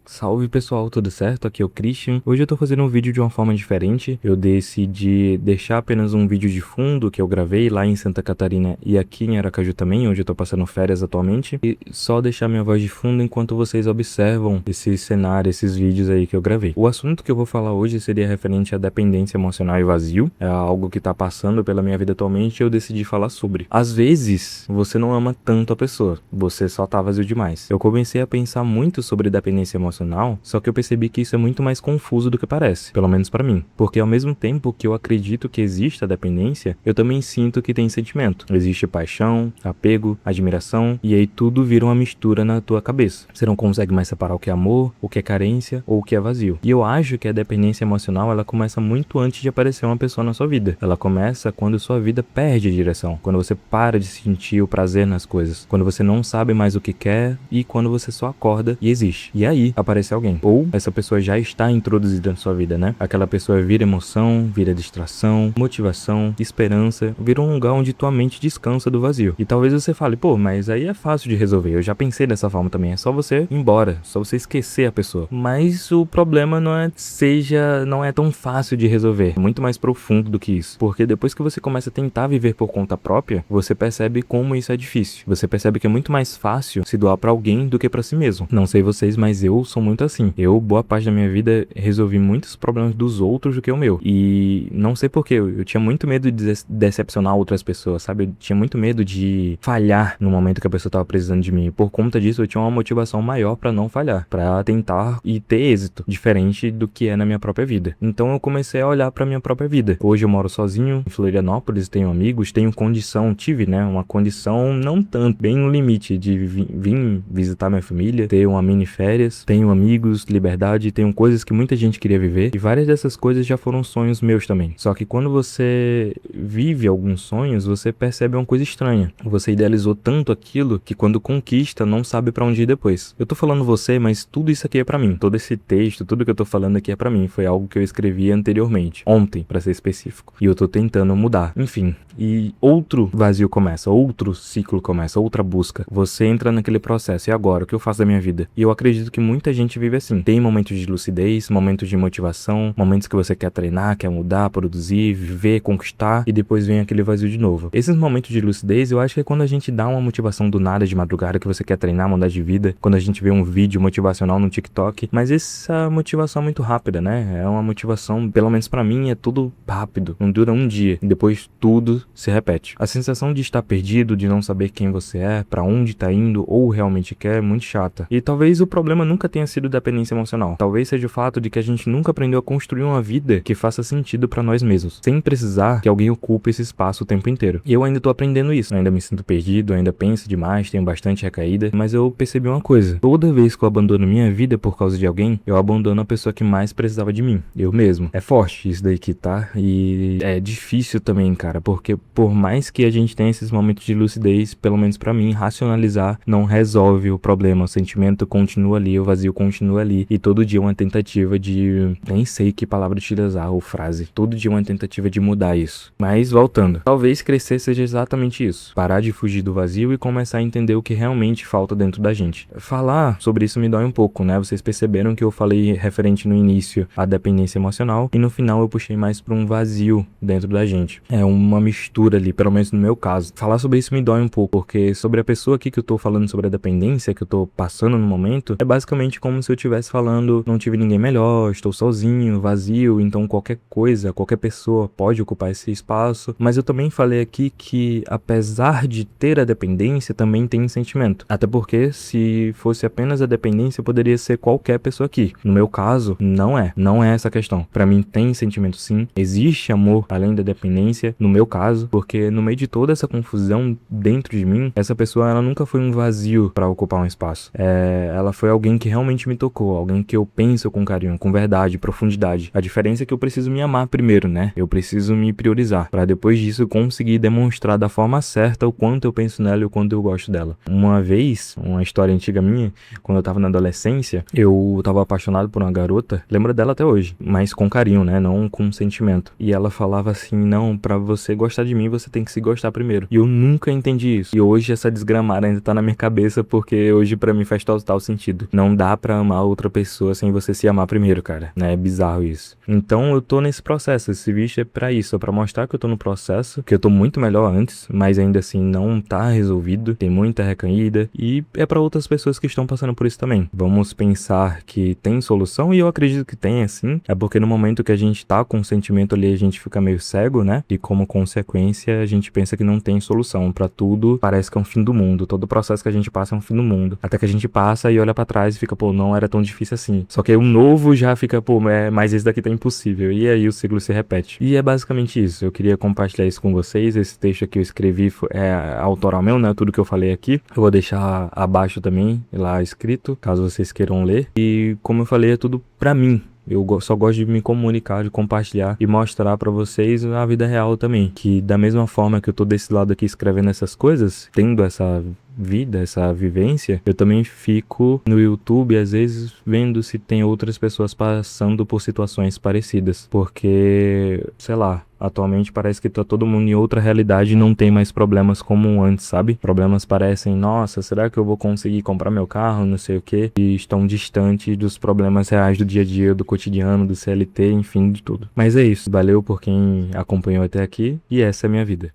Salve pessoal, tudo certo? Aqui é o Christian. Hoje eu tô fazendo um vídeo de uma forma diferente. Eu decidi deixar apenas um vídeo de fundo que eu gravei lá em Santa Catarina e aqui em Aracaju também, onde eu tô passando férias atualmente. E só deixar minha voz de fundo enquanto vocês observam esse cenário, esses vídeos aí que eu gravei. O assunto que eu vou falar hoje seria referente à dependência emocional e vazio. É algo que tá passando pela minha vida atualmente e eu decidi falar sobre. Às vezes, você não ama tanto a pessoa, você só tá vazio demais. Eu comecei a pensar muito sobre dependência emocional, só que eu percebi que isso é muito mais confuso do que parece, pelo menos pra mim. Porque ao mesmo tempo que eu acredito que existe a dependência, eu também sinto que tem sentimento. Existe paixão, apego, admiração, e aí tudo vira uma mistura na tua cabeça. Você não consegue mais separar o que é amor, o que é carência ou o que é vazio. E eu acho que a dependência emocional, ela começa muito antes de aparecer uma pessoa na sua vida. Ela começa quando sua vida perde a direção, quando você para de sentir o prazer nas coisas, quando você não sabe mais o que quer e quando você só acorda e existe. E aí aparece alguém. Ou essa pessoa já está introduzida na sua vida, né? Aquela pessoa vira emoção, vira distração, motivação, esperança, vira um lugar onde tua mente descansa do vazio. E talvez você fale, pô, mas aí é fácil de resolver. Eu já pensei dessa forma também. É só você ir embora, só você esquecer a pessoa. Mas o problema não é tão fácil de resolver. É muito mais profundo do que isso. Porque depois que você começa a tentar viver por conta própria, você percebe como isso é difícil. Você percebe que é muito mais fácil se doar pra alguém do que pra si mesmo. Não sei vocês, mas eu sou muito assim. Eu, boa parte da minha vida, resolvi muitos problemas dos outros do que o meu. E não sei porquê, eu tinha muito medo de decepcionar outras pessoas, sabe? Eu tinha muito medo de falhar no momento que a pessoa tava precisando de mim. E por conta disso, eu tinha uma motivação maior pra não falhar, pra tentar e ter êxito, diferente do que é na minha própria vida. Então eu comecei a olhar pra minha própria vida. Hoje eu moro sozinho, em Florianópolis, tenho amigos, tive, né, uma condição não tanto, bem no limite de vir visitar minha família, ter uma mini férias, tenho amigos, liberdade, tenho coisas que muita gente queria viver e várias dessas coisas já foram sonhos meus também. Só que quando você vive alguns sonhos, você percebe uma coisa estranha. Você idealizou tanto aquilo que quando conquista não sabe pra onde ir depois. Eu tô falando você, mas tudo isso aqui é pra mim. Todo esse texto, tudo que eu tô falando aqui é pra mim. Foi algo que eu escrevi anteriormente, ontem, pra ser específico. E eu tô tentando mudar. Enfim, e outro vazio começa, outro ciclo começa, outra busca. Você entra naquele processo. E agora, o que eu faço da minha vida? E eu acredito que muita gente vive assim. Tem momentos de lucidez, momentos de motivação, momentos que você quer treinar, quer mudar, produzir, viver, conquistar, e depois vem aquele vazio de novo. Esses momentos de lucidez, eu acho que é quando a gente dá uma motivação do nada de madrugada, que você quer treinar, mudar de vida, quando a gente vê um vídeo motivacional no TikTok, mas essa motivação é muito rápida, né? É uma motivação, pelo menos pra mim, é tudo rápido, não dura um dia, e depois tudo se repete. A sensação de estar perdido, de não saber quem você é, pra onde tá indo, ou realmente quer, é muito chata. E talvez o problema nunca tenha sido dependência emocional. Talvez seja o fato de que a gente nunca aprendeu a construir uma vida que faça sentido pra nós mesmos, sem precisar que alguém ocupe esse espaço o tempo inteiro. E eu ainda tô aprendendo isso. Eu ainda me sinto perdido, ainda penso demais, tenho bastante recaída, mas eu percebi uma coisa. Toda vez que eu abandono minha vida por causa de alguém, eu abandono a pessoa que mais precisava de mim. Eu mesmo. É forte isso daí que tá, e é difícil também, cara, porque por mais que a gente tenha esses momentos de lucidez, pelo menos pra mim, racionalizar não resolve o problema. O sentimento continua ali, o vazio continua ali, e todo dia uma tentativa de... nem sei que palavra utilizar ou frase. Todo dia uma tentativa de mudar isso. Mas voltando, talvez crescer seja exatamente isso. Parar de fugir do vazio e começar a entender o que realmente falta dentro da gente. Falar sobre isso me dói um pouco, né? Vocês perceberam que eu falei referente no início à dependência emocional e no final eu puxei mais pra um vazio dentro da gente. É uma mistura ali, pelo menos no meu caso. Falar sobre isso me dói um pouco, porque sobre a pessoa aqui que eu tô falando sobre a dependência que eu tô passando no momento, é basicamente como se eu estivesse falando, não tive ninguém melhor, estou sozinho, vazio, então qualquer coisa, qualquer pessoa pode ocupar esse espaço. Mas eu também falei aqui que apesar de ter a dependência, também tem sentimento. Até porque se fosse apenas a dependência, poderia ser qualquer pessoa aqui. No meu caso, não é essa a questão. Pra mim tem sentimento sim, existe amor além da dependência, no meu caso, porque no meio de toda essa confusão dentro de mim, essa pessoa ela nunca foi um vazio pra ocupar um espaço. Ela foi alguém que realmente me tocou, alguém que eu penso com carinho, com verdade, profundidade. A diferença é que eu preciso me amar primeiro, né? Eu preciso me priorizar, pra depois disso conseguir demonstrar da forma certa o quanto eu penso nela e o quanto eu gosto dela. Uma vez, uma história antiga minha, quando eu tava na adolescência, eu tava apaixonado por uma garota, lembro dela até hoje, mas com carinho, né? Não com sentimento. E ela falava assim, não, pra você gostar de mim, você tem que se gostar primeiro. E eu nunca entendi isso. E hoje essa desgramada ainda tá na minha cabeça, porque hoje pra mim faz total sentido. Não dá dá pra amar outra pessoa sem você se amar primeiro, cara, né? É bizarro isso. Então eu tô nesse processo, esse vídeo é pra isso, é pra mostrar que eu tô no processo, que eu tô muito melhor antes, mas ainda assim não tá resolvido, tem muita recaída, e é pra outras pessoas que estão passando por isso também. Vamos pensar que tem solução, e eu acredito que tem, assim, é porque no momento que a gente tá com o sentimento ali, a gente fica meio cego, né? E como consequência, a gente pensa que não tem solução pra tudo, parece que é um fim do mundo, todo o processo que a gente passa é um fim do mundo, até que a gente passa e olha pra trás e fica, pô, não era tão difícil assim. Só que o novo já fica, pô, mas esse daqui tá impossível, e aí o ciclo se repete. E é basicamente isso, eu queria compartilhar isso com vocês, esse texto aqui eu escrevi é autoral meu, né? Tudo que eu falei aqui, eu vou deixar abaixo também, lá escrito, caso vocês queiram ler. E como eu falei, é tudo pra mim. Eu só gosto de me comunicar, de compartilhar e mostrar pra vocês a vida real também. Que da mesma forma que eu tô desse lado aqui escrevendo essas coisas, tendo essa vida, essa vivência, eu também fico no YouTube, às vezes, vendo se tem outras pessoas passando por situações parecidas. Porque, sei lá, atualmente parece que tá todo mundo em outra realidade e não tem mais problemas como antes, sabe? Problemas parecem, nossa, será que eu vou conseguir comprar meu carro, não sei o quê? E estão distantes dos problemas reais do dia a dia, do cotidiano, do CLT, enfim, de tudo. Mas é isso, valeu por quem acompanhou até aqui e essa é a minha vida.